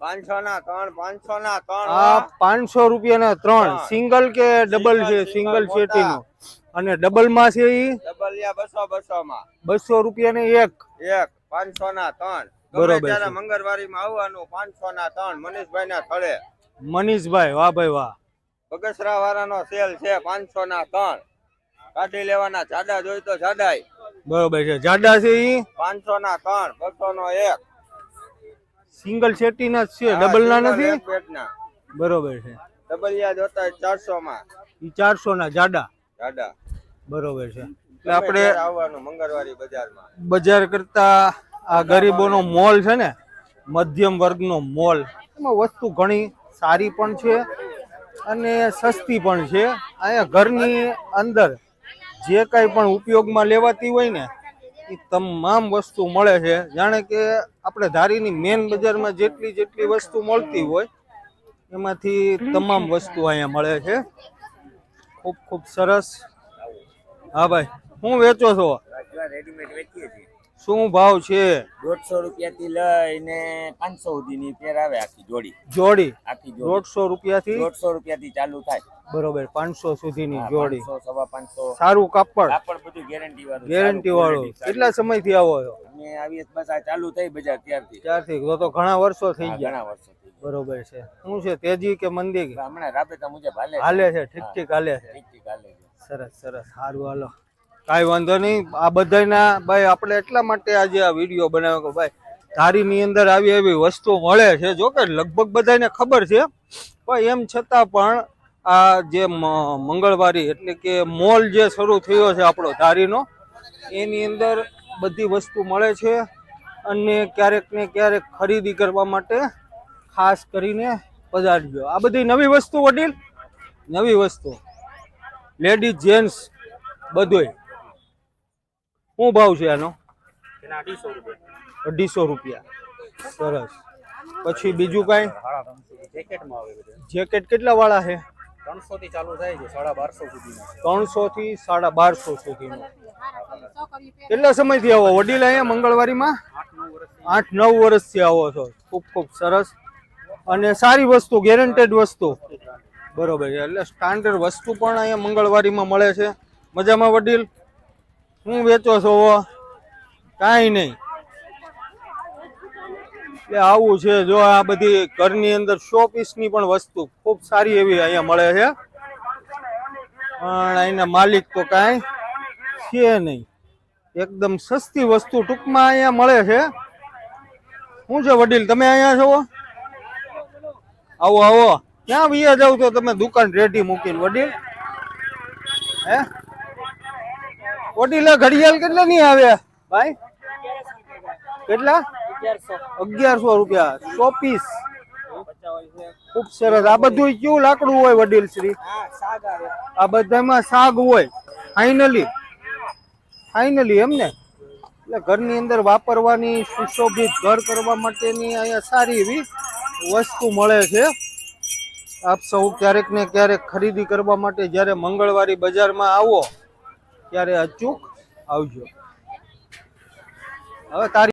500 ના 3, 500 ના 3. આ 500 રૂપિયાના 3 સિંગલ કે ડબલ છે? સિંગલ શેટી નો. અને ડબલ માં છે ઈ ડબલિયા 200 માં 200 રૂપિયાને એક. 500 ના 3. બરોબર ત્યારે છે. મંગળવારી માં આવવાનું 500 ના 3 મનીષભાઈ ના થળે. મનીષભાઈ વાહ ભાઈ વાહ. બગસરા વાળાનો સેલ છે 500 ના 3. કાઢી લેવાના, જાડા જોઈ તો જાડાઈ. બરોબર છે. જાડા છે ઈ 500 ના 3, 200 નો 1. સિંગલ શેટી ના છે, ડબલ ના નથી. પેટના બરોબર છે. ડબલિયા જોતા 400 માં. ઈ 400 ના જાડા. જાડા. બરોબર છે. એટલે આપણે આવવાનું મંગળવારી બજારમાં. બજાર કરતા આ ગરીબોનો મોલ છે ને, મધ્યમ વર્ગનો મોલ, એમાં વસ્તુ ઘણી સારી પણ છે અને સસ્તી પણ છે. અહીંયા ઘરની અંદર જે કાંઈ પણ ઉપયોગમાં લેવાતી હોય ને એ તમામ વસ્તુ મળે છે. જાણે કે આપણે ધારીની મેન બજારમાં જેટલી વસ્તુ મળતી હોય એમાંથી તમામ વસ્તુ અહીંયા મળે છે. ખૂબ ખૂબ સરસ. હા ભાઈ, શું વેચો છો? રેડીમેડ વેચીએ છીએ. શું ભાવ છે? 150 રૂપિયા થી લઈને 500 સુધીની પેર આવે. આખી જોડી. જોડી આખી જોડી 150 રૂપિયાથી 150 રૂપિયાથી ચાલુ થાય. બરોબર. 500 સુધીની જોડી. 500, 550. સારું કાપડ. કાપડ બધું ગેરંટી વાળું. ગેરંટી વાળું. કેટલા સમયથી આવો છો? અમે આવીએ બસ આ ચાલુ થઈ બજાર ત્યારથી. તો ઘણા વર્ષો થઈ ગયા. ઘણા વર્ષો થઈ ગયા. બરોબર છે. શું છે, તેજી કે મંદી? હમણાં રાબેતા મુજબ હાલે છે. ઠીક હાલે છે. ઠીક હાલે છે. સરસ સરસ. સારું, હાલો, કાંઈ વાંધો નહીં. આ બધાના ભાઈ આપણે એટલા માટે આજે આ વિડીયો બનાવ્યો કે ભાઈ ધારીની અંદર આવી એવી વસ્તુ મળે છે. જો કે લગભગ બધાને ખબર છે, પણ એમ છતાં પણ આ જે મંગળવારી એટલે કે મોલ જે શરૂ થયો છે આપણો ધારીનો, એની અંદર બધી વસ્તુ મળે છે. અને ક્યારેક ને ક્યારેક ખરીદી કરવા માટે ખાસ કરીને પધારજો. આ બધી નવી વસ્તુ વડીલ, નવી વસ્તુ, લેડીઝ જેન્ટ્સ બધુંય. શું ભાવ છે આનો? 250 રૂપિયા. સરસ. પછી બીજું કાંઈ? જેકેટ કેટલા વાળા છે? 300 થી ચાલુ થાય છે 1250 સુધીનો. 300 થી 1250 સુધીનો. કેટલા સમયથી આવો વડીલ અહીંયા મંગળવારીમાં? 8-9 વર્ષથી આવો છો. ખૂબ ખૂબ સરસ. અને સારી વસ્તુ, ગેરંટેડ વસ્તુ. બરોબર છે. એટલે સ્ટાન્ડર્ડ વસ્તુ પણ અહીંયા મંગળવારીમાં મળે છે. મજામાં વડીલ? શું વેચો છો? કાંઈ નહીં. એટલે આવું છે. જો આ બધી ઘરની અંદર શો પીસની પણ વસ્તુ ખૂબ સારી એવી અહીંયા મળે છે. પણ અહીંના માલિક તો કાંઈ છે નહીં. એકદમ સસ્તી વસ્તુ ટૂંકમાં અહીંયા મળે છે. શું છે વડીલ, તમે અહીંયા છો? આવો આવો. ક્યાં વિયા જાવ તો તમે દુકાન રેડી મૂકીને વડીલ? હે વડીલ, ઘડિયાળ કેટલા ની આવે ભાઈ? કેટલા? 1100 રૂપિયા. 100 પીસ. ખૂબ સરસ. આ બધું કેવું લાકડું હોય વડીલ શ્રી? આ બધામાં સાગ હોય. ફાઇનલી એમ ને? એટલે ઘરની અંદર વાપરવાની, સુશોભિત ઘર કરવા માટેની અહીંયા સારી એવી વસ્તુ મળે છે. આપ સૌ ક્યારેક ને ક્યારેક ખરીદી કરવા માટે જ્યારે મંગળવારી બજારમાં આવો ત્યારે અચૂક આવજો. હવે તારી